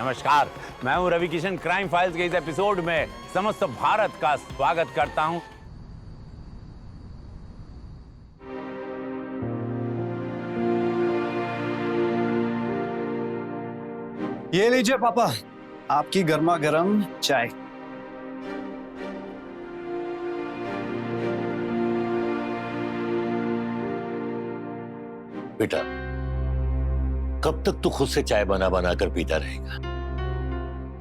नमस्कार, मैं हूं रवि किशन। क्राइम फाइल्स के इस एपिसोड में समस्त भारत का स्वागत करता हूं। ये लीजिए पापा, आपकी गर्मा गर्म चाय। बेटा, कब तक तू खुद से चाय बना बना कर पीता रहेगा?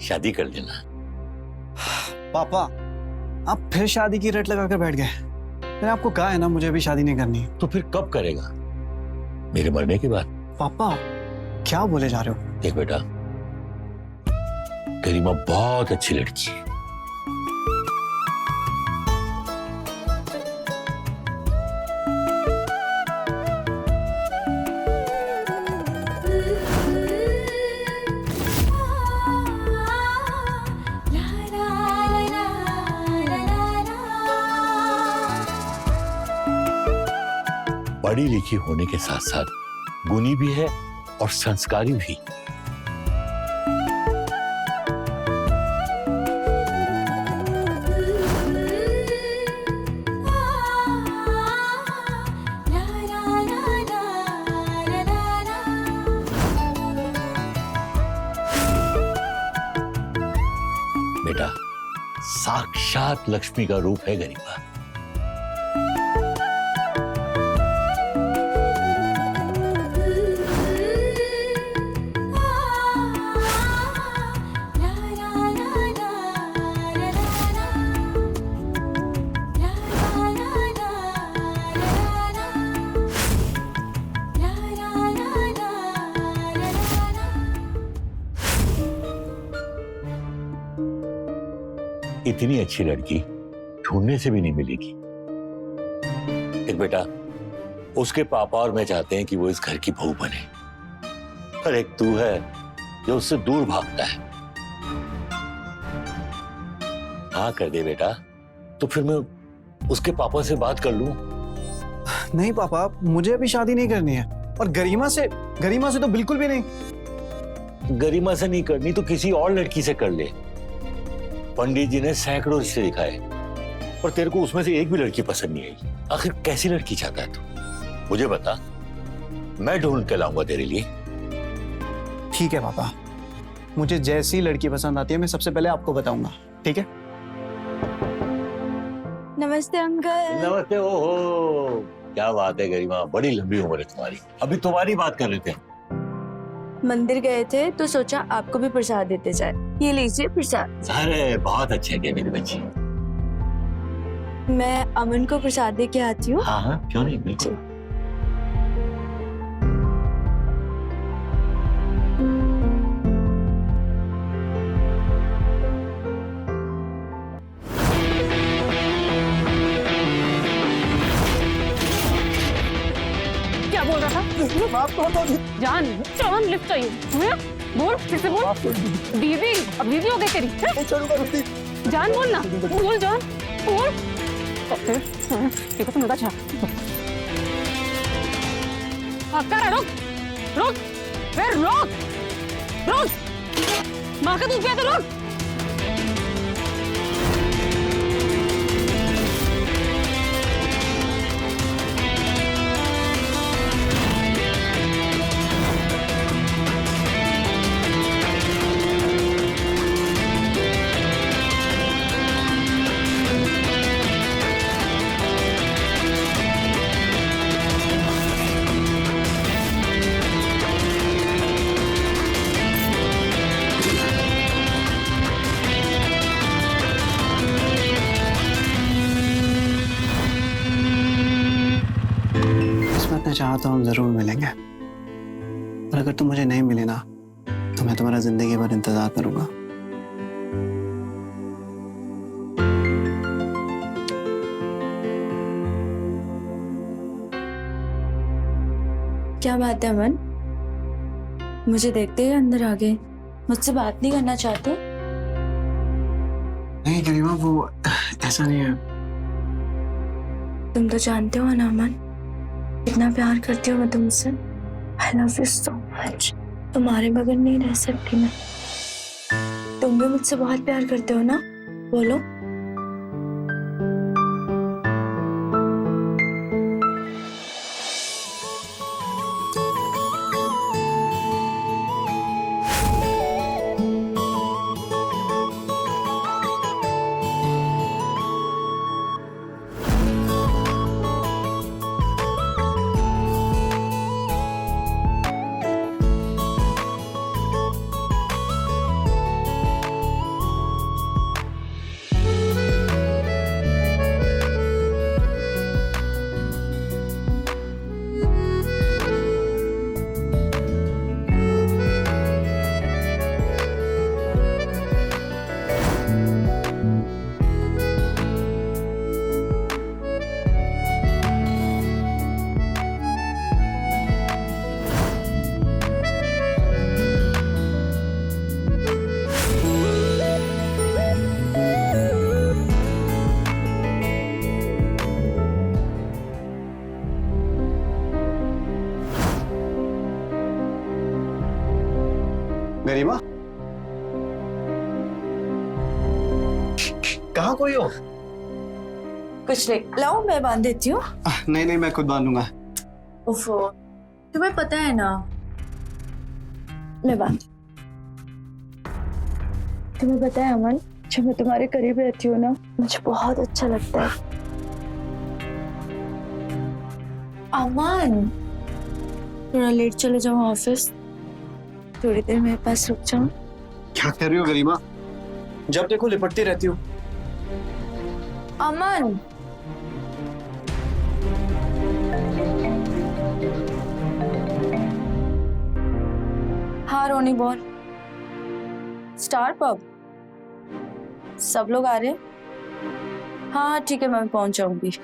शादी कर लेना। पापा, आप फिर शादी की रट लगाकर बैठ गए। मैंने आपको कहा है ना, मुझे अभी शादी नहीं करनी। तो फिर कब करेगा? मेरे मरने के बाद? पापा, क्या बोले जा रहे हो? देख बेटा, गरिमा बहुत अच्छी लड़की है। पढ़ी लिखी होने के साथ साथ गुणी भी है और संस्कारी भी। बेटा, साक्षात लक्ष्मी का रूप है गरिमा। इतनी अच्छी लड़की ढूंढने से भी नहीं मिलेगी। एक बेटा, उसके पापा और मैं चाहते हैं कि वो इस घर की बहू बने, पर एक तू है जो उससे दूर भागता है। हाँ कर दे बेटा, तो फिर मैं उसके पापा से बात कर लूं। नहीं पापा, मुझे अभी शादी नहीं करनी है। और गरिमा से तो बिल्कुल भी नहीं। गरिमा से नहीं करनी तो किसी और लड़की से कर ले। पंडित जी ने सैकड़ों रिश्ते दिखाए, पर तेरे को उसमें से एक भी लड़की पसंद नहीं आई। आखिर कैसी लड़की चाहता है तू? मुझे बता, मैं ढूंढ के लाऊंगा तेरे लिए। ठीक है पापा, मुझे जैसी लड़की पसंद आती है मैं सबसे पहले आपको बताऊंगा, ठीक है? नमस्ते अंकल। नमस्ते। ओहो, क्या बात है गरिमा, बड़ी लंबी उम्र है तुम्हारी। अभी तुम्हारी बात कर रहे थे। मंदिर गए थे तो सोचा आपको भी प्रसाद देते जाए। ये लीजिए प्रसाद। अरे बहुत अच्छे है मेरी बच्ची। मैं अमन को प्रसाद दे के आती हूँ। हाँ हाँ, क्यों नहीं, बिल्कुल। क्या बोल रहा था? जान लिफ्ट चाहिए तुम्हें? बोल, फिर से बोल। दीदी, अब दीदी हो गई तेरी। जान बोल ना, बोल जान, बोल। देखो तुम लगा रुक रुक, फिर रुक रुक, माँ का दूध पिया तो रुक। चाहा तो हम जरूर मिलेंगे, और अगर तुम मुझे नहीं मिले ना तो मैं तुम्हारा जिंदगी भर इंतजार करूंगा। क्या बात है अमन, मुझे देखते ही अंदर आ गए। मुझसे बात नहीं करना चाहते? नहीं गरिमा, वो ऐसा नहीं है। तुम तो जानते हो ना अमन, कितना प्यार करती हूँ मैं तुमसे। I love you so much। तुम्हारे बगैर नहीं रह सकती मैं। तुम भी मुझसे बहुत प्यार करते हो ना? बोलो। गरिमा, कहाँ कोई हो? कुछ नहीं, लाओ मैं बांध देती हूँ। नहीं नहीं, मैं खुद बांधूंगा। ओफो, तुम्हें पता है ना, मैं बांध। तुम्हें पता है अमन, जब मैं तुम्हारे करीब रहती हूँ ना, मुझे बहुत अच्छा लगता है। अमन, थोड़ा लेट चले जाओ ऑफिस, थोड़ी देर मेरे पास रुक जाओ। क्या कर रही हो गरिमा? जब देखो लिपटती रहती हो। अमन, हाँ रोनी बोल। स्टार पब, सब लोग आ रहे हैं? हाँ हाँ ठीक है, मैं पहुंच जाऊंगी।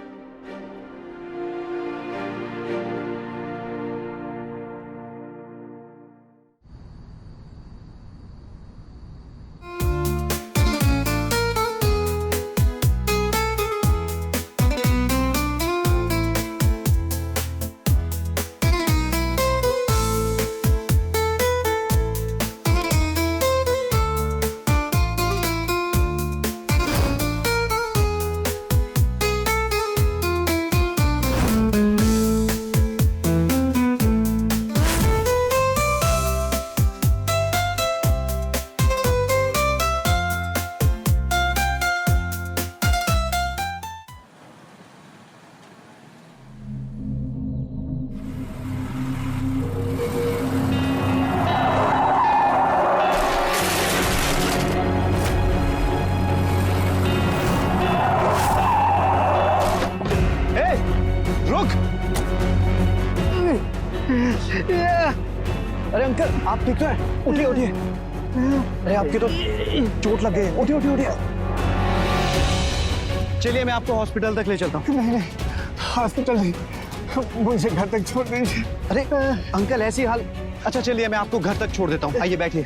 अरे अंकल, आप ठीक तो हैं? उठिए उठिए। अरे आपकी तो चोट लग गई। उठिए उठिए उठिए। चलिए मैं आपको हॉस्पिटल तक ले चलता हूँ। नहीं नहीं, हॉस्पिटल नहीं, मुझे घर तक छोड़ दीजिए। अरे अंकल ऐसी हाल। अच्छा चलिए मैं आपको घर तक छोड़ देता हूँ, आइए बैठिए।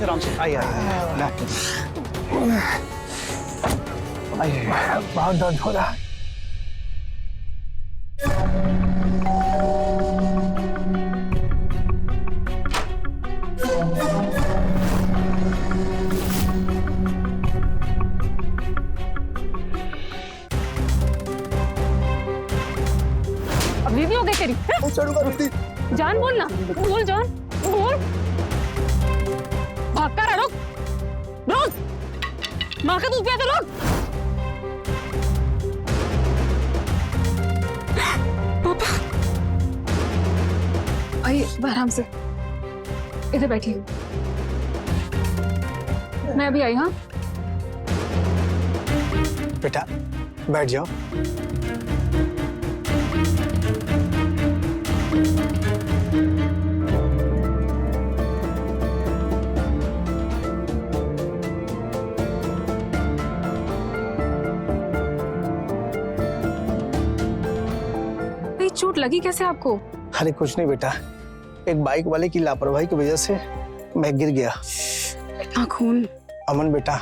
आराम से आइए आइए। बहुत दर्द हो रहा है। अब दीदी हो गई तेरी। चढ़ूंगा रुकती। जान बोल ना, बोल जान बोल। भाग कर रुक, रुक, माँ का दूध पिया तो रुक। पापा, आइए आराम से, इधर बैठिए। मैं अभी आई। हाँ बेटा बैठ जाओ। चोट लगी कैसे आपको? अरे कुछ नहीं बेटा, एक बाइक वाले की लापरवाही की वजह से मैं गिर गया। इतना खून। अमन बेटा,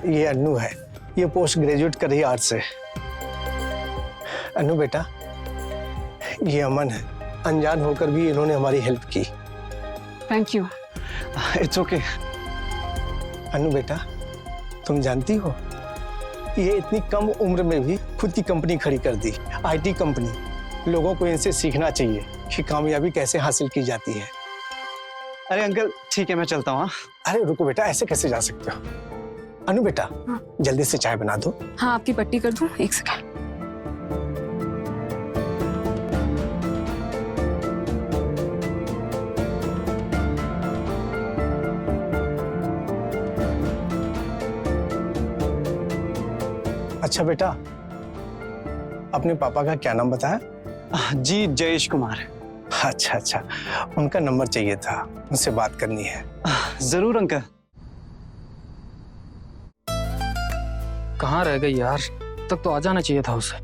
ये अन्नू है, ये पोस्ट ग्रेजुएट कर रही है आर्ट्स से। अन्नू बेटा, ये अमन है, अनजान होकर भी इन्होंने हमारी हेल्प की। Thank you. It's okay. Annu बेटा, तुम जानती हो ये इतनी कम उम्र में भी खुद की कंपनी खड़ी कर दी, आईटी कंपनी। लोगों को इनसे सीखना चाहिए कि कामयाबी कैसे हासिल की जाती है। अरे अंकल ठीक है, मैं चलता हूँ। हाँ? अरे रुको बेटा, ऐसे कैसे जा सकते हो? अनु बेटा, जल्दी से चाय बना दो। हाँ, आपकी पट्टी कर दूं? एक सेकंड। अच्छा बेटा, अपने पापा का क्या नाम बताया? जी जयेश कुमार। अच्छा अच्छा, उनका नंबर चाहिए था, उनसे बात करनी है। जरूर अंकल। कहाँ रह गई यार, तक तो आ जाना चाहिए था उसे।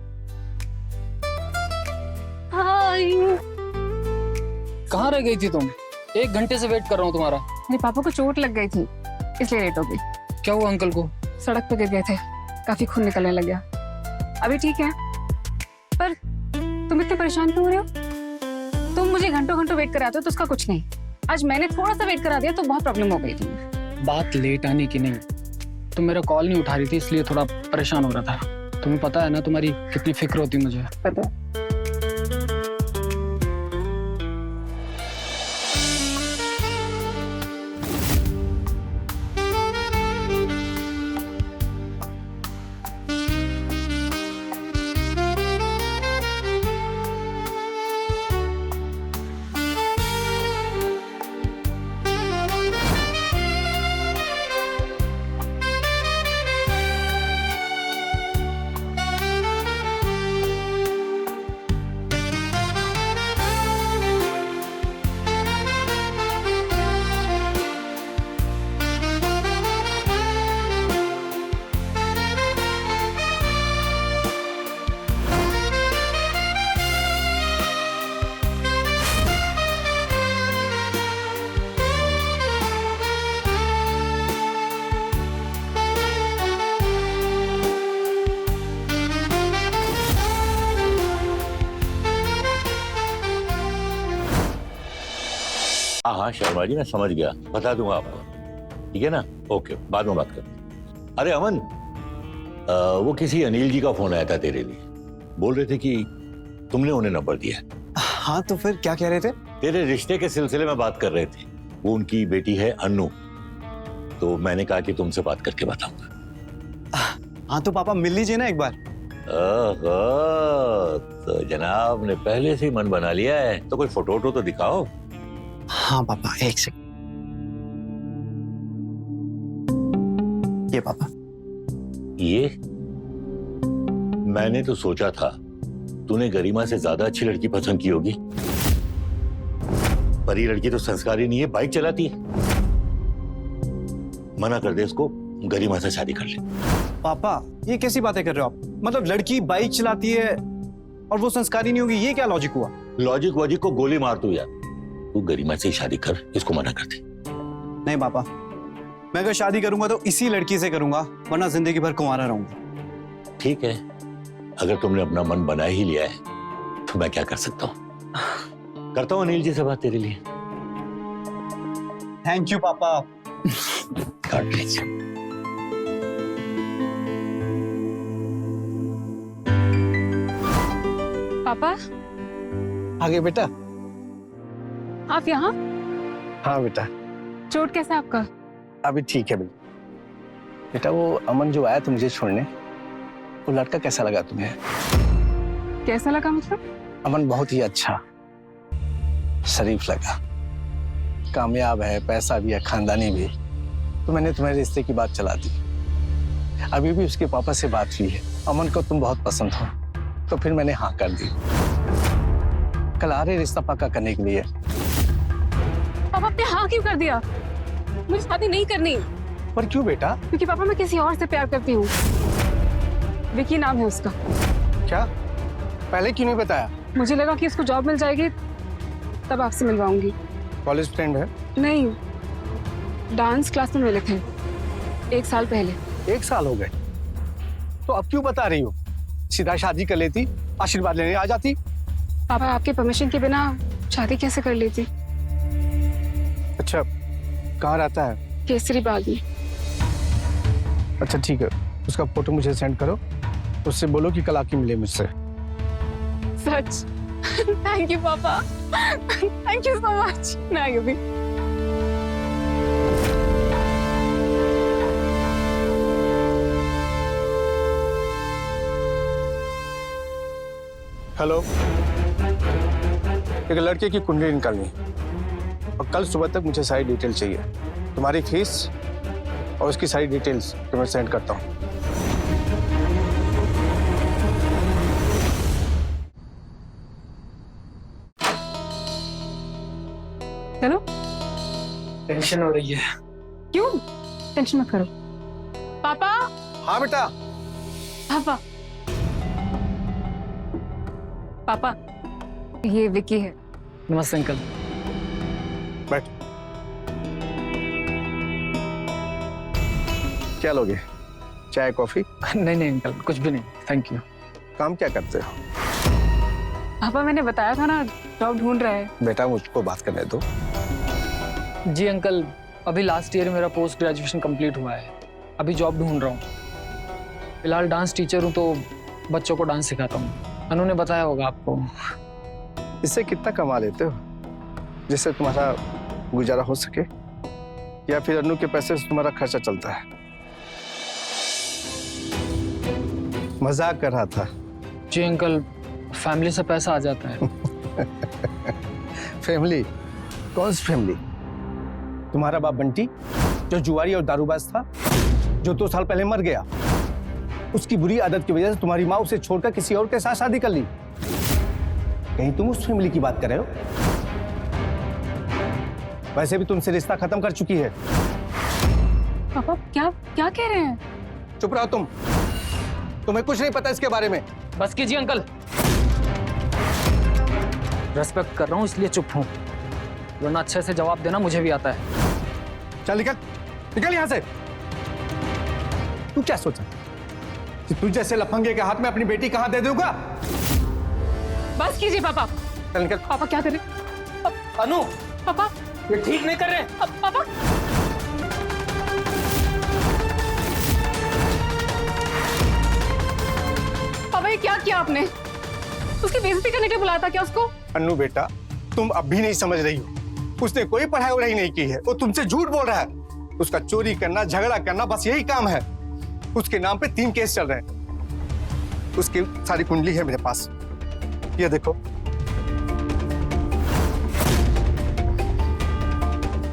कहाँ रह गई थी तुम? 1 घंटे से वेट कर रहा हूँ तुम्हारा। मेरे पापा को चोट लग गई थी, इसलिए लेट हो गई। क्या हुआ अंकल को? सड़क पे गिर गए थे, काफी खून निकलने लग गया। अभी ठीक है, पर तुम इतने परेशान क्यों हो रहे हो? तुम मुझे घंटों घंटों वेट कराते हो तो उसका कुछ नहीं। आज मैंने थोड़ा सा वेट करा दिया तो बहुत प्रॉब्लम हो गई थी। बात लेट आने की नहीं, तुम मेरा कॉल नहीं उठा रही थी इसलिए थोड़ा परेशान हो रहा था। तुम्हें पता है ना तुम्हारी कितनी फिक्र होती मुझे। पता है। हाँ शर्मा जी, मैं समझ गया, बता दूंगा आपको। ठीक है ना? ओके, बाद में बात करते। अरे अमन, वो किसी अनिल जी का फोन आया था तेरे लिए, बोल रहे थे कि तुमने उन्हें नंबर दिया। हाँ तो फिर क्या कह रहे थे? तेरे रिश्ते के सिलसिले में बात कर रहे थे। वो उनकी बेटी है अन्नू, तो मैंने कहा कि तुमसे बात करके बताऊंगा। हाँ तो पापा मिल लीजिए ना एक बार। तो जनाब ने पहले से ही मन बना लिया है, तो कोई फोटो वोटो तो दिखाओ। हाँ पापा, एक सेकंड। ये पापा। ये मैंने तो सोचा था तूने गरिमा से ज्यादा अच्छी लड़की पसंद की होगी, पर ये लड़की तो संस्कारी नहीं है, बाइक चलाती है। मना कर दे इसको, गरिमा से शादी कर ले। पापा ये कैसी बातें कर रहे हो आप? मतलब लड़की बाइक चलाती है और वो संस्कारी नहीं होगी, ये क्या लॉजिक हुआ? लॉजिक वॉजिक को गोली मार तू यार। तू गरिमा से ही शादी कर, इसको मना कर दे। नहीं पापा, मैं अगर शादी करूंगा तो इसी लड़की से करूंगा, वरना जिंदगी भर कुंवारा रहूंगा। ठीक है, अगर तुमने अपना मन बना ही लिया है तो मैं क्या कर सकता हूँ। करता हूँ अनिल जी से बात तेरे लिए। थैंक यू पापा। काट लीजिए। पापा आगे बेटा। आप यहाँ? हाँ बेटा। चोट कैसा है आपका? अभी ठीक है बेटा। बेटा वो अमन जो आया था मुझे छोड़ने, वो लड़का कैसा लगा तुम्हें? कैसा लगा मतलब? अमन बहुत ही अच्छा, शरीफ लगा, कामयाब है, पैसा भी है, खानदानी भी। तो मैंने तुम्हारे रिश्ते की बात चला दी। अभी भी उसके पापा से बात हुई है, अमन को तुम बहुत पसंद हो, तो फिर मैंने हाँ कर दी। कल आ रहे रिश्ता पक्का करने के लिए। पापा आपने हाँ क्यों कर दिया? मुझे शादी नहीं करनी। पर क्यों बेटा? क्योंकि पापा मैं किसी और से प्यार करती हूँ। विकी नाम है उसका। क्या? पहले क्यों नहीं बताया? मुझे लगा कि उसको जॉब मिल जाएगी तब आपसे मिलवाऊंगी। कॉलेज फ्रेंड है? नहीं, डांस क्लास में मिले थे 1 साल पहले। 1 साल हो गए तो अब क्यों बता रही हो? सीधा शादी कर लेती, आशीर्वाद लेने आ जाती। पापा आपके परमिशन के बिना शादी कैसे कर लेती? अच्छा, कहाँ रहता है? केसरी बाग में। अच्छा ठीक है, उसका फोटो मुझे सेंड करो, उससे बोलो कि कल आके मिले मुझसे। सच? थैंक यू पापा, थैंक यू सो मच। मैं आई अभी। हेलो, एक लड़के की कुंडली निकालनी है और कल सुबह तक मुझे सारी डिटेल चाहिए। तुम्हारी फीस और उसकी सारी डिटेल्स तुम्हें सेंड करता हूँ। चलो। टेंशन हो रही है। क्यों? टेंशन मत करो। पापा। हाँ बेटा। पापा। पापा, ये विकी है। नमस्ते अंकल। बैठ। क्या लोगे? चाय कॉफी? नहीं नहीं अंकल, कुछ भी नहीं, थैंक यू। काम क्या करते हो? पापा मैंने बताया था ना, जॉब ढूंढ रहा है। बेटा मुझको बात करने दो। जी अंकल, अभी लास्ट ईयर मेरा पोस्ट ग्रेजुएशन कंप्लीट हुआ है, अभी जॉब ढूंढ रहा हूँ। फिलहाल डांस टीचर हूँ तो बच्चों को डांस सिखाता हूँ। अनु ने बताया होगा आपको। इससे कितना कमा लेते हो जिससे तुम्हारा गुजारा हो सके, या फिर अनु के पैसे से तुम्हारा खर्चा चलता है? मजाक कर रहा था। जी अंकल, फैमिली से पैसा आ जाता है। फैमिली? कौन सी फैमिली? तुम्हारा बाप बंटी जो जुआरी और दारूबाज था, जो 2 साल पहले मर गया, उसकी बुरी आदत की वजह से तुम्हारी माँ उसे छोड़कर किसी और के साथ शादी कर ली। कहीं तुम उस फैमिली की बात कर रहे हो? वैसे भी तुमसे रिश्ता खत्म कर चुकी है। पापा क्या क्या कह रहे हैं? चुप रहो तुम, तुम्हें कुछ नहीं पता इसके बारे में। बस कीजिए अंकल, रेस्पेक्ट कर रहा हूँ इसलिए चुप हूँ, वरना अच्छे से जवाब देना मुझे भी आता है। चल निकल, निकल यहाँ से। तू क्या सोचा कि तू जैसे लफंगे के हाथ में अपनी बेटी कहाँ दे दूंगा? बस कीजिए पापा। चल निकल। पापा क्या कर रहे? अनु, पापा ये ठीक नहीं कर रहे। पापा पापा, ये क्या किया आपने? उसकी बेइज्जती करने के लिए बुलाया था क्या उसको? अन्नू बेटा, तुम अब भी नहीं समझ रही हो। उसने कोई पढ़ाई वढ़ाई नहीं की है, वो तुमसे झूठ बोल रहा है। उसका चोरी करना, झगड़ा करना, बस यही काम है। उसके नाम पे 3 केस चल रहे हैं। उसकी सारी कुंडली है मेरे पास, ये देखो।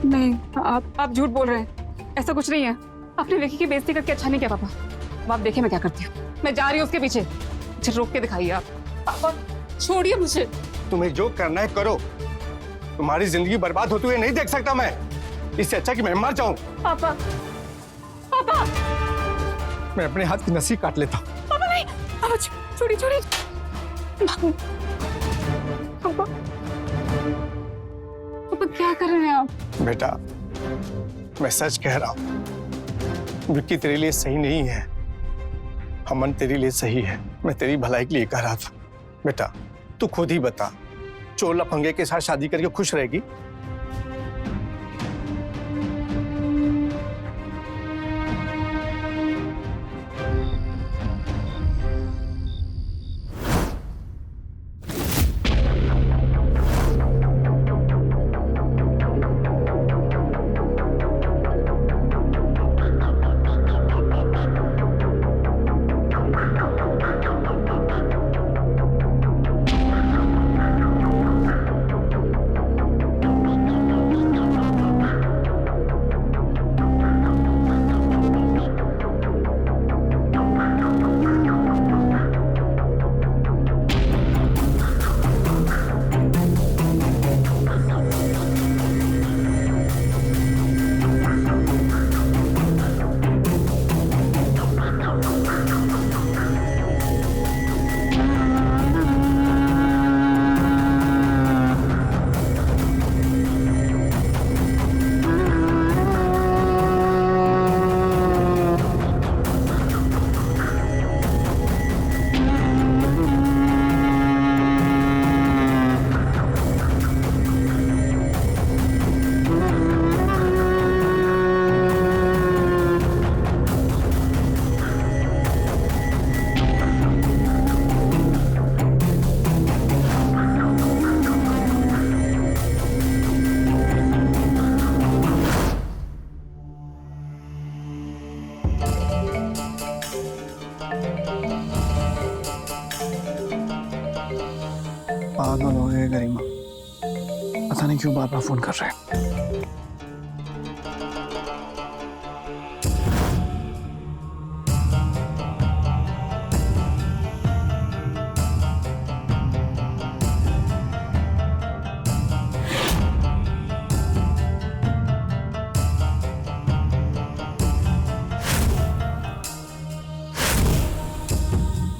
नहीं, आप झूठ बोल रहे हैं, ऐसा कुछ नहीं है। आपने विकी की बेइज्जती करके अच्छा नहीं किया पापा। अब आप देखिए मैं क्या करती हूँ, मैं जा रही हूँ उसके पीछे। मुझे रोक के दिखाइए आप। पापा छोड़िए मुझे। तुम्हें जो करना है करो, तुम्हारी जिंदगी बर्बाद होते हुए नहीं देख सकता मैं। इससे अच्छा कि मैं मर जाऊं। पापा पापा मैं अपने हाथ की नसी काट लेता हूं। पापा नहीं, पापा छोड़िए छोड़िए। पापा पापा क्या कर रहे हैं आप? बेटा मैं सच कह रहा हूं, विक्की तेरे लिए सही नहीं है, अमन तेरे लिए सही है। मैं तेरी भलाई के लिए कह रहा था। बेटा तू खुद ही बता, चोर लफंगे के साथ शादी करके खुश रहेगी? पागल हो गए गरिमा, पता नहीं क्यों बार बार फोन कर रहे हैं।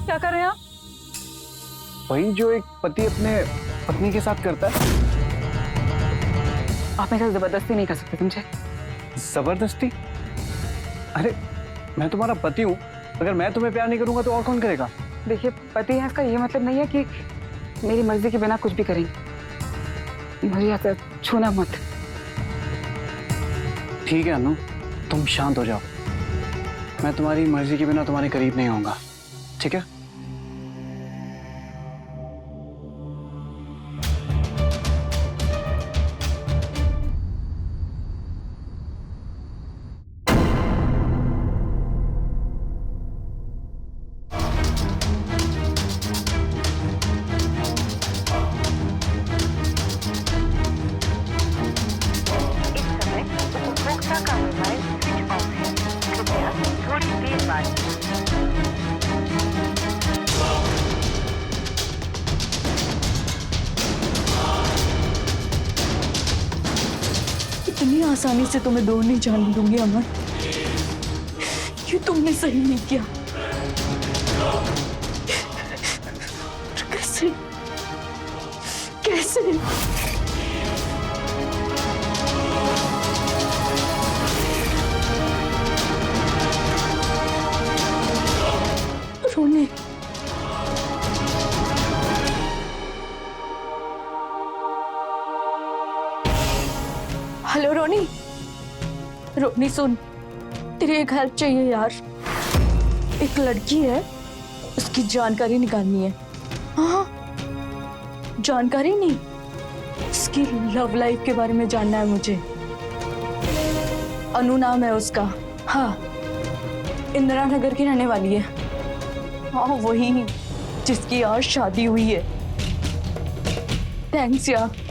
क्या कर रहे हैं आप? वही जो एक पति अपने पत्नी के साथ करता है। आप मेरे साथ जबरदस्ती नहीं कर सकते, समझे? जबरदस्ती? अरे मैं तुम्हारा पति हूँ, अगर मैं तुम्हें प्यार नहीं करूंगा तो और कौन करेगा? देखिए, पति है इसका ये मतलब नहीं है कि मेरी मर्जी के बिना कुछ भी करेंगे। मुझे यहाँ से छूना मत। ठीक है अनु, तुम शांत हो जाओ। मैं तुम्हारी मर्जी के बिना तुम्हारे करीब नहीं आऊंगा, ठीक है? इतनी आसानी से तुम्हें दूर नहीं जाने दूंगी अमन। ये तुमने सही नहीं किया। कैसे कैसे? रोने, हेलो रोनी। रोनी सुन, तेरी एक हेल्प चाहिए यार। एक लड़की है, उसकी जानकारी निकालनी है। हाँ, जानकारी नहीं, उसकी लव लाइफ के बारे में जानना है मुझे। अनु नाम है उसका। हाँ, इंदिरा नगर की रहने वाली है। हाँ, वही जिसकी आज शादी हुई है। थैंक्स यार।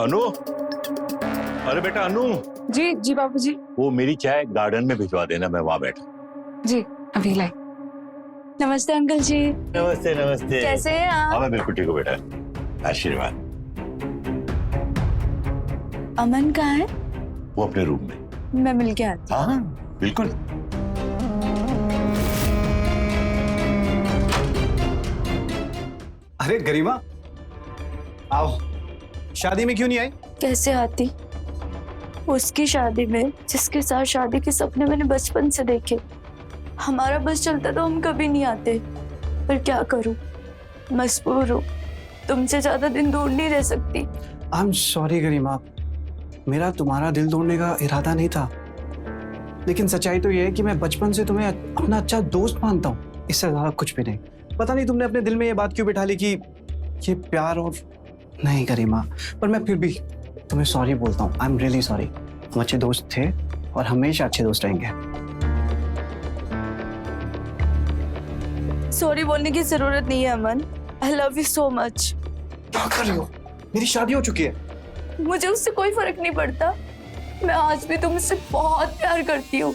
अनु, अरे बेटा अनु, जी जी बाबू जी। वो मेरी चाय गार्डन में भिजवा देना, मैं वहां बैठा। जी अभी लाई। नमस्ते अंकल जी। नमस्ते नमस्ते। कैसे हैं आप? हाँ मैं बिल्कुल ठीक हूँ बेटा, आशीर्वाद। अमन कहाँ है? वो अपने रूम में। मैं मिल के आती हाँ बिल्कुल। अरे गरिमा, आओ। शादी में क्यों नहीं आई? कैसे आती? उसकी शादी में जिसके साथ शादी के सपने मैंने बचपन से देखे। हमारा बस चलता तो हम कभी नहीं आते, पर क्या करूं, मजबूर हूं। तुमसे ज्यादा दिन दूर नहीं रह सकती। आई एम सॉरी गरिमा, मेरा तुम्हारा दिल तोड़ने का इरादा नहीं था, लेकिन सच्चाई तो ये है कि मैं बचपन से तुम्हें अपना अच्छा दोस्त मानता हूँ, इससे ज्यादा कुछ भी नहीं। पता नहीं तुमने अपने दिल में ये बात क्यों बिठा ली कि ये प्यार और नहीं गरिमा, पर मैं फिर भी तुम्हें सॉरी बोलता हूँ। I am really sorry. हम अच्छे दोस्त थे और हमेशा अच्छे दोस्त रहेंगे। सॉरी बोलने की जरूरत नहीं है Aman. I love you so much. क्या कर रही हो? मेरी शादी हो चुकी है। मुझे उससे कोई फर्क नहीं पड़ता। मैं आज भी तुमसे बहुत प्यार करती हूँ।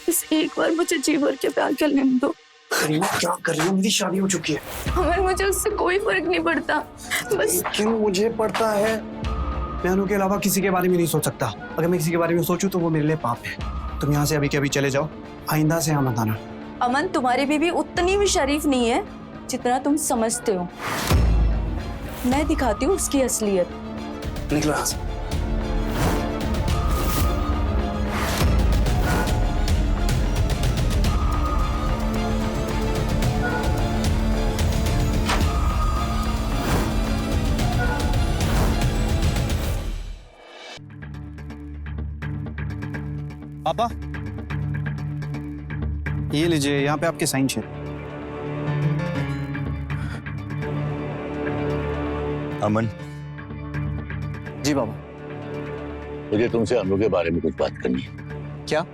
बस एक बार मुझे जी भर के प्यार कर लेने दो। गरिमा क्या कर रही हो? मेरी शादी हो चुकी है। अमन मुझे उससे कोई फर्क नहीं पड़ता, बस। लेकिन मुझे पड़ता है। मैं अनु के अलावा किसी के बारे में नहीं सोच सकता। अगर मैं किसी के बारे में सोचूं तो वो मेरे लिए पाप है। तुम यहाँ से अभी के अभी चले जाओ, आइंदा से यहाँ मत आना। अमन तुम्हारी बीवी उतनी भी शरीफ नहीं है जितना तुम समझते हो। मैं दिखाती हूँ उसकी असलियत। निकलो यहाँ से। पापा, ये लीजिए, यहाँ पे आपके साइन शीट। अमन, जी पापा। मुझे तुमसे अनु के बारे में कुछ बात करनी है। क्या?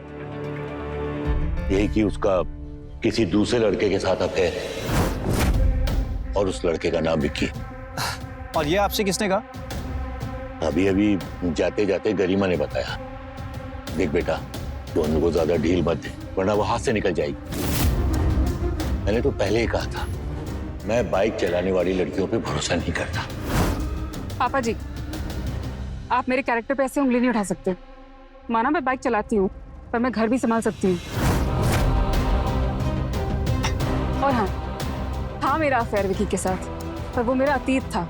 यही कि उसका किसी दूसरे लड़के के साथ अफेयर है और उस लड़के का नाम विक्की। और ये आपसे किसने कहा? अभी अभी जाते जाते गरिमा ने बताया। देख बेटा, तू अनु को ज्यादा ढील मत दे, वरना वो हाथ से निकल जाएगी। मैंने तो पहले ही कहा था, मैं बाइक चलाने वाली लड़कियों पे भरोसा नहीं करता। पापा जी, आप मेरे कैरेक्टर पे ऐसे उंगली नहीं उठा सकते। माना मैं बाइक चलाती हूँ, पर मैं घर भी संभाल सकती हूँ। और हाँ मेरा अफेयर विकी के साथ, पर वो मेरा अतीत था।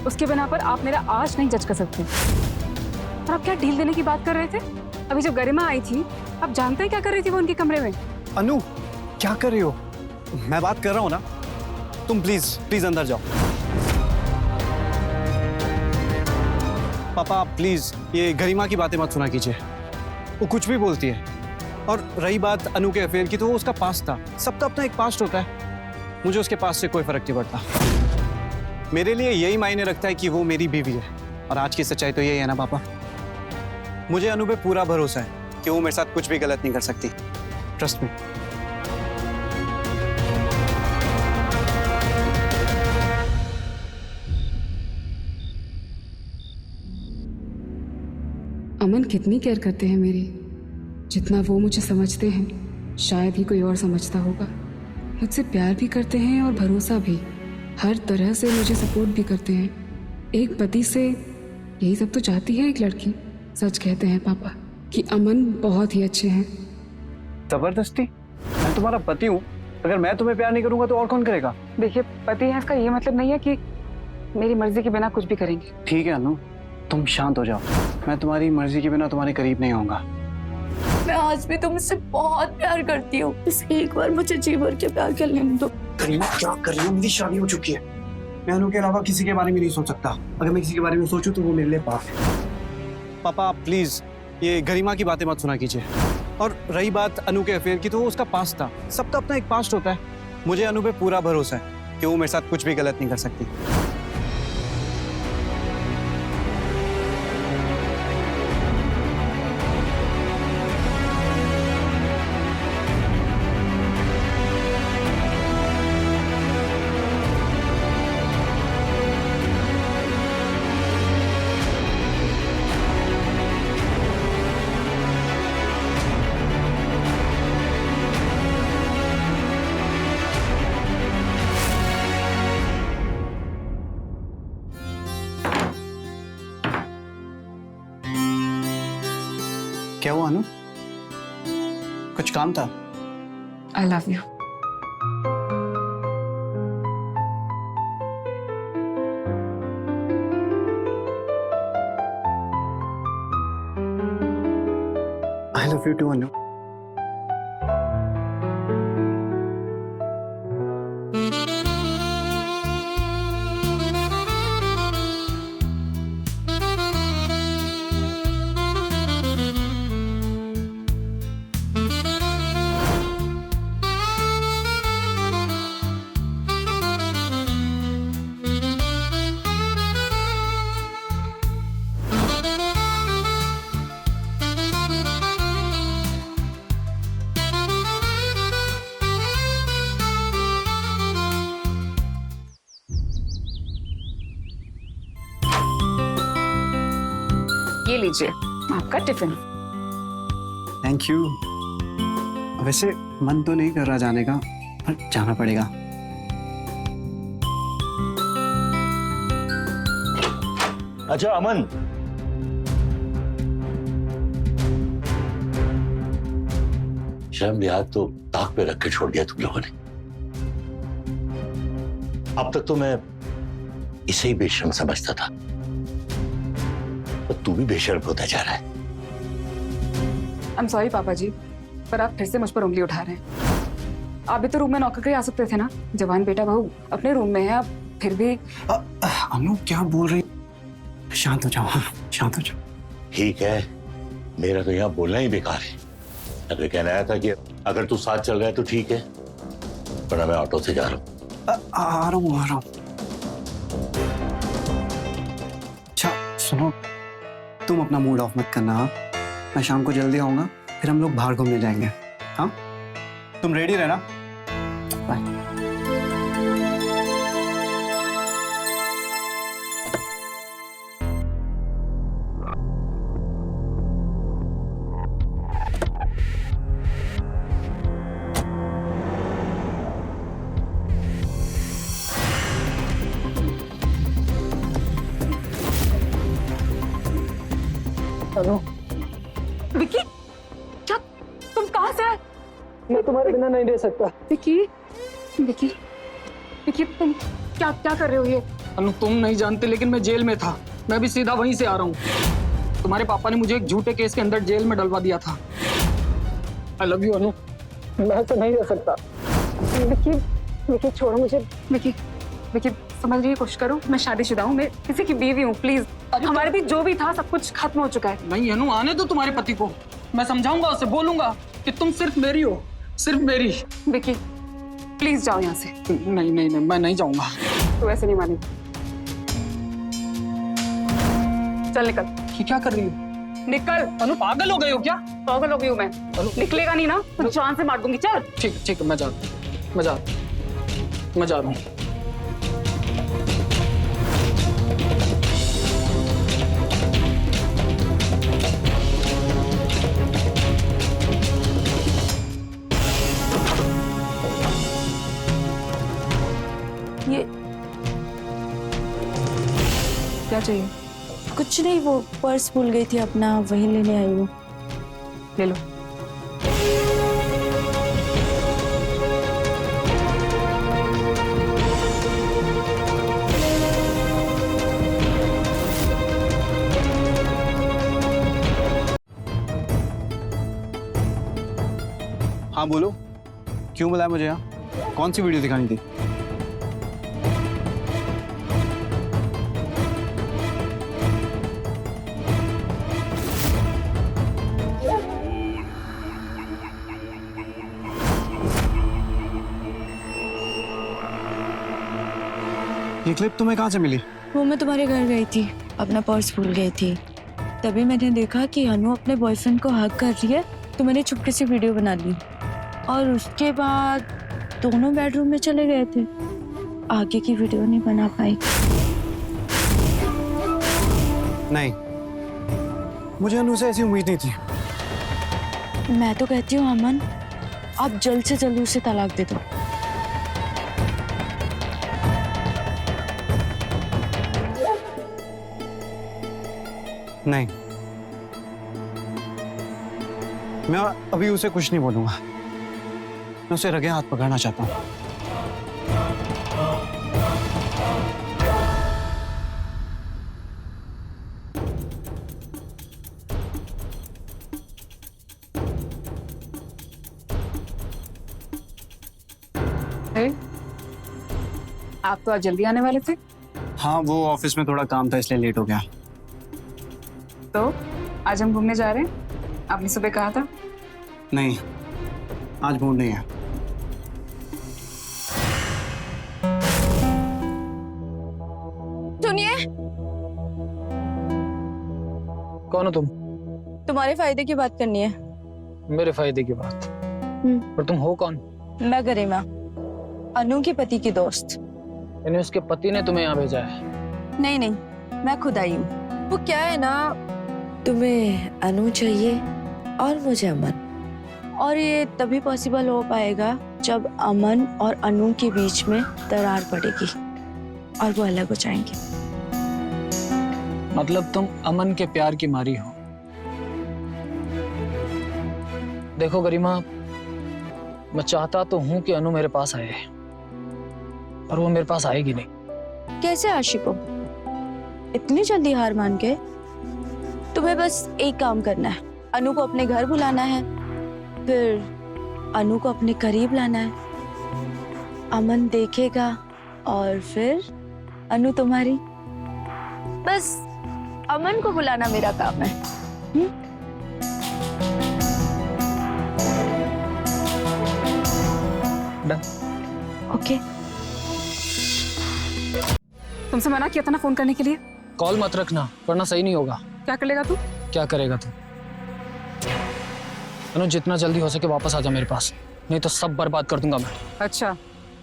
उसके बिना पर आप मेरा आज नहीं जज कर सकते। और आप क्या ढील देने की बात कर रहे थे? अभी जब गरिमा आई थी, आप जानते हैं क्या कर रही थी वो उनके कमरे में? अनु, क्या कर रही हो? मैं बात कर रहा हूँ ना, तुम प्लीज प्लीज अंदर जाओ। पापा आप प्लीज ये गरिमा की बातें मत सुना कीजिए, वो कुछ भी बोलती है। और रही बात अनु के अफेयर की, तो वो उसका पास्ट था। सबका अपना एक पास्ट होता है। मुझे उसके पास्ट से कोई फर्क नहीं पड़ता। मेरे लिए यही मायने रखता है कि वो मेरी बीवी है। और आज की सच्चाई तो यही है ना पापा, मुझे अनु पे पूरा भरोसा है कि वो मेरे साथ कुछ भी गलत नहीं कर सकती। Trust me. अमन कितनी केयर करते हैं मेरी, जितना वो मुझे समझते हैं शायद ही कोई और समझता होगा। मुझसे प्यार भी करते हैं और भरोसा भी, हर तरह से मुझे सपोर्ट भी करते हैं। एक पति से यही सब तो चाहती है एक लड़की। सच कहते हैं पापा कि अमन बहुत ही अच्छे हैं। जबरदस्ती? मैं तुम्हारा पति हूँ, अगर मैं तुम्हें प्यार नहीं करूंगा तो और कौन करेगा? देखिए, पति है इसका ये मतलब नहीं है कि मेरी मर्जी के बिना कुछ भी करेंगे। ठीक है अनु, तुम शांत हो जाओ। मैं तुम्हारी मर्जी के बिना तुम्हारे करीब नहीं होऊंगा। मैं आज भी तुमसे बहुत प्यार करती हूँ। बस एक बार मुझे जी भर के प्यार कर लेने दो। करीना क्या कर रही हो? मेरी शादी हो चुकी है। मैं अनु के अलावा किसी के बारे में नहीं सोच सकता। अगर मैं किसी के बारे में सोचूं तो वो मेरे लिए पाप है। पापा आप प्लीज ये गरिमा की बातें मत सुना कीजिए। और रही बात अनु के अफेयर की, तो वो उसका पास्ट था। सबका अपना एक पास्ट होता है। मुझे अनु पे पूरा भरोसा है कि वो मेरे साथ कुछ भी गलत नहीं कर सकती। क्या हुआ अनु? कुछ काम था? I love you. I love you too Anu. ये लीजिए आपका टिफिन। Thank you. वैसे मन तो नहीं कर रहा जाने का, पर जाना पड़ेगा। अच्छा अमन, शर्म लिहाज तो ताक पे रख के छोड़ दिया तुम लोगों ने। अब तक तो मैं इसे ही बेशर्म समझता था, पर तू भी बेशर्म होता जा रहा है। आई एम सॉरी पापा जी, पर आप फिर से मुझ पर उंगली उठा रहे हैं। आप भी तो रूम में नौकर के आ सकते थे ना। जवान बेटा बहू अपने रूम में है, आप फिर भी। अनु क्या बोल रही? शांत हो जाओ। हाँ शांत हो जाओ। ठीक है, मेरा तो यहाँ बोलना ही बेकार है। मैं तो कहना आया था कि अगर तू साथ चल रहा है तो ठीक है, वरना मैं ऑटो से जा रहा हूँ। आ रहा हूँ। अच्छा सुनो, तुम अपना मूड ऑफ मत करना। हाँ, मैं शाम को जल्दी आऊंगा, फिर हम लोग बाहर घूमने जाएंगे। हाँ, तुम रेडी रहना। बाय। अनु, विकी, क्या तुम कहाँ से आए? मैं तुम्हारे बिना नहीं रह सकता। विकी, विकी, विकी, तुम क्या क्या कर रहे हो ये? अनु तुम नहीं जानते, लेकिन मैं जेल में था। मैं भी सीधा वहीं से आ रहा हूँ। तुम्हारे पापा ने मुझे एक झूठे केस के अंदर जेल में डलवा दिया था। आई लव यू अनु, मैं ऐसे नहीं रह सकता। विकी, विकी छोड़ो मुझे। विकी, विकी समझने की कोशिश करो, मैं शादीशुदा हूँ, मैं किसी की बीवी हूँ। प्लीज, हमारे बीच जो भी था सब कुछ खत्म हो चुका है। नहीं अनु, आने दो तुम्हारे पति को। मैं समझाऊंगा उसे, बोलूंगा कि तुम सिर्फ मेरी हो, सिर्फ मेरी। विकी प्लीज जाओ यहाँ से। नहीं नहीं नहीं, मैं नहीं जाऊंगा। तू ऐसे नहीं मानेगी। चल निकल। ये क्या कर रही हो? निकल। अनु पागल हो गए हो क्या? पागल हो गई हूँ मैं। निकलेगा नहीं ना तो जान से मार दूंगी। चल। ठीक ठीक, मैं जा रहा हूँ। ये क्या चाहिए? कुछ नहीं, वो पर्स भूल गई थी अपना, वहीं लेने आई हूँ। ले लो। हाँ बोलो, क्यों बुलाया मुझे यहाँ? कौन सी वीडियो दिखानी थी? ये क्लिप तुम्हें कहाँ से मिली? वो मैं तुम्हारे घर गई थी, अपना पर्स भूल गई थी। तभी मैंने देखा कि अनु अपने बॉयफ्रेंड को हग कर रही है, तो मैंने चुपके से वीडियो बना ली। और उसके बाद दोनों बेडरूम में चले गए थे। आगे की वीडियो नहीं बना पाई। नहीं, मुझे अनु से ऐसी उम्मीद नहीं थी। मैं तो कहती हूँ अमन, आप जल्द से जल्द उसे तलाक दे दो। नहीं, मैं अभी उसे कुछ नहीं बोलूंगा। मैं उसे रगे हाथ पकड़ना चाहता हूँ। आप तो आज जल्दी आने वाले थे। हाँ, वो ऑफिस में थोड़ा काम था इसलिए लेट हो गया। तो आज हम घूमने जा रहे हैं, आपने सुबह कहा था। नहीं, आज मूड नहीं है। सुनिए, कौन हो तुम? तुम्हारे फायदे की बात करनी है। मेरे फायदे की बात? पर तुम हो कौन? मैं गरिमा, अनु के पति की दोस्त। यानी उसके पति ने तुम्हें यहाँ भेजा है? नहीं नहीं, मैं खुद आई हूँ। वो क्या है ना, तुम्हें अनु चाहिए और मुझे अमन, और ये तभी पॉसिबल हो पाएगा जब अमन और अनु के बीच में दरार पड़ेगी और वो अलग हो जाएंगे। मतलब तुम अमन के प्यार की मारी हो? देखो गरिमा, मैं चाहता तो हूं कि अनु मेरे पास आए, पर वो मेरे पास आएगी नहीं। कैसे आशिक हो? इतनी जल्दी हार मान के? तुम्हें बस एक काम करना है, अनु को अपने घर बुलाना है, फिर अनु को अपने करीब लाना है। अमन देखेगा और फिर अनु तुम्हारी। बस अमन को बुलाना मेरा काम है। डन। ओके। तुमसे मना किया था ना फोन करने के लिए। कॉल मत रखना वरना सही नहीं होगा। क्या कर लेगा तू? क्या करेगा तू? अनु जितना जल्दी हो सके वापस आ जा मेरे पास, नहीं तो सब बर्बाद कर दूंगा मैं। अच्छा,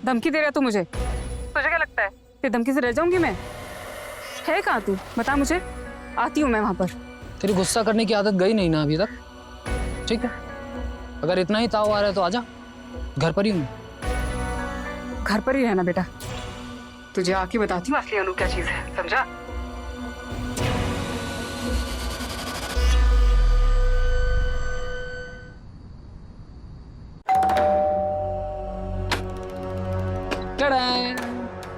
धमकी दे रहा है तू मुझे? तुझे क्या लगता है कि धमकी से रह जाऊंगी मैं? है कहाँ तू? बता मुझे, आती हूँ मैं वहां पर। तेरी गुस्सा करने की आदत गई नहीं ना अभी तक, ठीक है? अगर इतना ही ताव आ रहा है तो आजा, घर पर ही हूँ। घर पर ही रहना बेटा, तुझे आके बताती हूँ असली अनु क्या चीज है, समझा?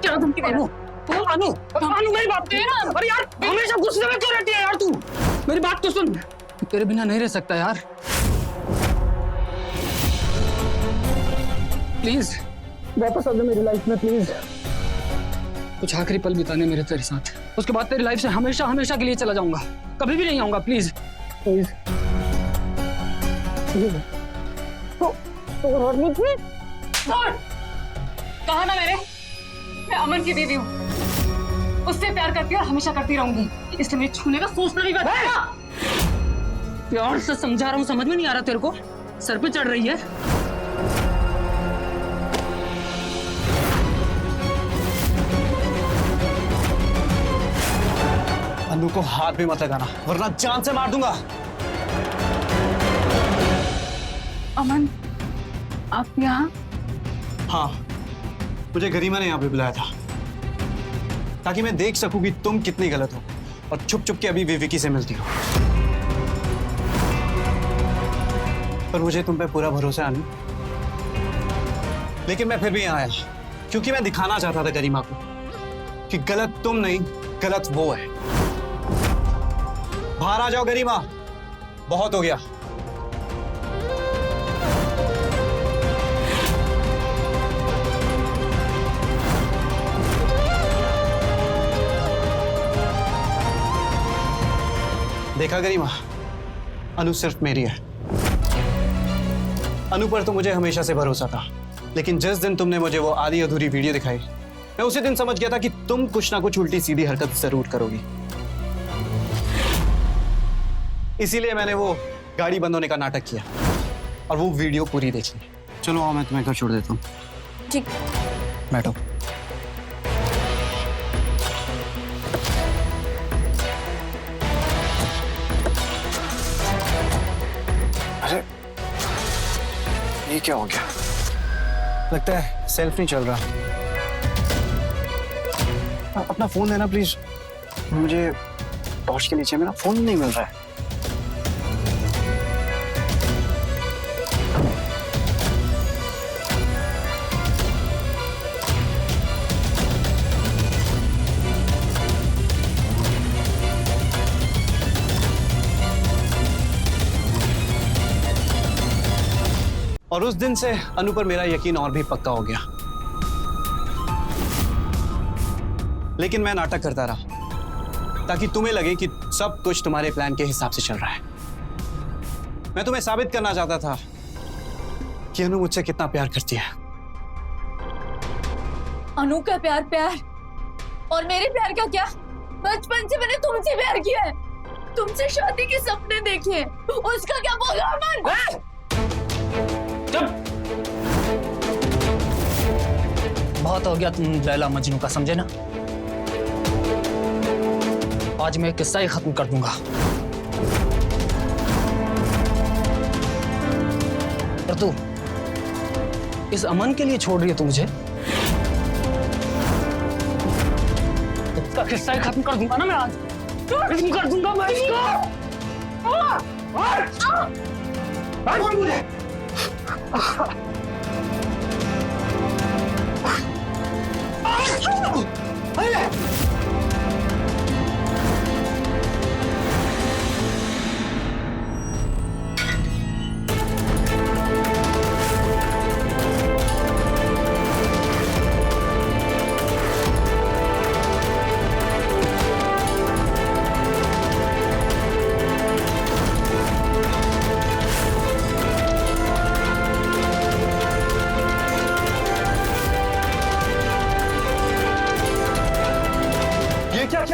क्या धमकी दे रहा है? अनु अनु मेरी बात सुन ना। अरे यार हमेशा गुस्से में क्यों रहती है यार तू? मेरी बात तो सुन, तेरे बिना नहीं रह सकता यार, प्लीज वापस आ जा मेरी लाइफ में प्लीज। कुछ आखिरी पल बिताने मेरे तेरे साथ, उसके बाद तेरी लाइफ से हमेशा हमेशा के लिए चला जाऊंगा, कभी भी नहीं आऊंगा, प्लीज प्लीज। कहा ना मैं अमन की बीवी हूँ, उससे प्यार करती और हमेशा करती रहूंगी, इसलिए मुझे छूने का सोचना भी बंद कर। प्यार से समझा रहा हूँ, समझ में नहीं आ रहा तेरे को? सर पे चढ़ रही है। अनु को हाथ भी मत लगाना वरना जान से मार दूंगा। अमन, आप यहाँ? हाँ, मुझे गरिमा ने यहाँ पे बुलाया था ताकि मैं देख सकूं कि तुम कितनी गलत हो और छुप छुप के अभी भी विकी से मिलती हो। पर मुझे तुम पे पूरा भरोसा है, लेकिन मैं फिर भी यहाँ आया क्योंकि मैं दिखाना चाहता था गरिमा को कि गलत तुम नहीं, गलत वो है। बाहर आ जाओ गरिमा, बहुत हो गया। देखा गरिमा, अनु सिर्फ मेरी है। अनु पर तो मुझे हमेशा से भरोसा था, लेकिन जिस दिन तुमने मुझे वो आधी अधूरी वीडियो दिखाई, मैं उसी दिन समझ गया था कि तुम कुछ ना कुछ उल्टी सीधी हरकत जरूर करोगी। इसीलिए मैंने वो गाड़ी बंद होने का नाटक किया और वो वीडियो पूरी देखी। चलो आओ, मैं तुम्हें घर छोड़ देता हूँ। ठीक। बैठो। अरे ये क्या हो गया? लगता है सेल्फ नहीं चल रहा। अपना फोन देना प्लीज, मुझे टॉर्च के नीचे मेरा फोन नहीं मिल रहा है। और उस दिन से अनु पर मेरा यकीन और भी पक्का हो गया, लेकिन मैं नाटक करता रहा ताकि तुम्हें लगे कि सब कुछ तुम्हारे प्लान के हिसाब से चल रहा है। मैं तुम्हें साबित करना चाहता था कि अनु मुझसे कितना प्यार करती है। अनु का प्यार प्यार और मेरे प्यार का क्या? बचपन से मैंने तुमसे प्यार किया है, तुमसे शादी के सपने देखे हैं, उसका क्या बोला अमन? बहुत हो गया तुम लैला मजनू का, समझे ना? आज मैं किस्सा ही खत्म कर दूंगा। पर तू इस अमन के लिए छोड़ रही है तू मुझे? इसका किस्सा ही खत्म कर दूंगा ना मैं आज, खत्म कर दूंगा मैं इसको। मुझे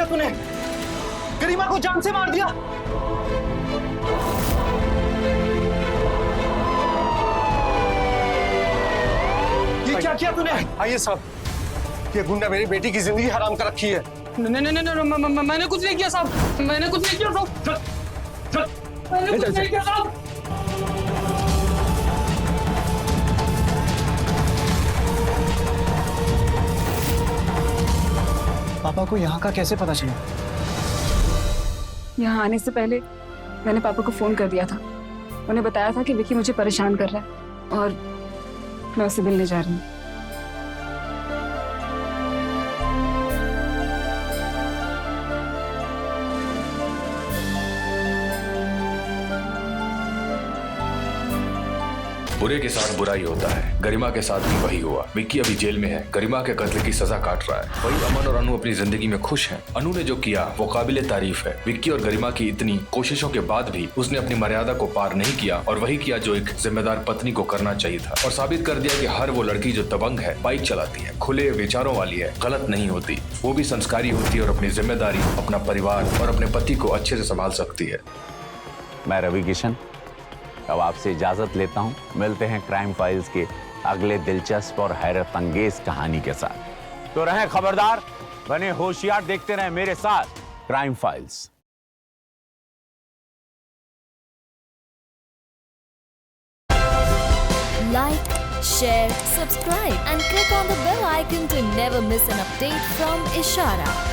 किया तूने? गरिमा को जान से मार दिया। ये क्या किया तूने? आइए साहब, ये गुंडा मेरी बेटी की जिंदगी हराम कर रखी है। नहीं नहीं नहीं, मैंने कुछ नहीं किया साहब, मैंने कुछ नहीं किया साहब, मैंने कुछ नहीं किया साहब। पापा को यहाँ का कैसे पता चला? यहाँ आने से पहले मैंने पापा को फोन कर दिया था। उन्हें बताया था कि विकी मुझे परेशान कर रहा है और मैं उसे मिलने जा रही हूँ। बुरे के साथ बुरा ही होता है। गरिमा के साथ भी वही हुआ। विक्की अभी जेल में है, गरिमा के कत्ल की सजा काट रहा है। वही अमन और अनु अपनी जिंदगी में खुश हैं। अनु ने जो किया वो काबिले तारीफ है। विक्की और गरिमा की इतनी कोशिशों के बाद भी उसने अपनी मर्यादा को पार नहीं किया और वही किया जो एक जिम्मेदार पत्नी को करना चाहिए था, और साबित कर दिया कि हर वो लड़की जो दबंग है, बाइक चलाती है, खुले विचारों वाली है, गलत नहीं होती। वो भी संस्कारी होती है और अपनी जिम्मेदारी, अपना परिवार और अपने पति को अच्छे से संभाल सकती है। मैं रवि किशन अब आपसे इजाजत लेता हूं। मिलते हैं क्राइम फाइल्स के अगले दिलचस्प और हैरत अंगेज कहानी के साथ। तो रहें खबरदार, बने होशियार, देखते रहें मेरे साथ crime files. Like, share, subscribe and click on the bell icon to never miss an update from Ishara.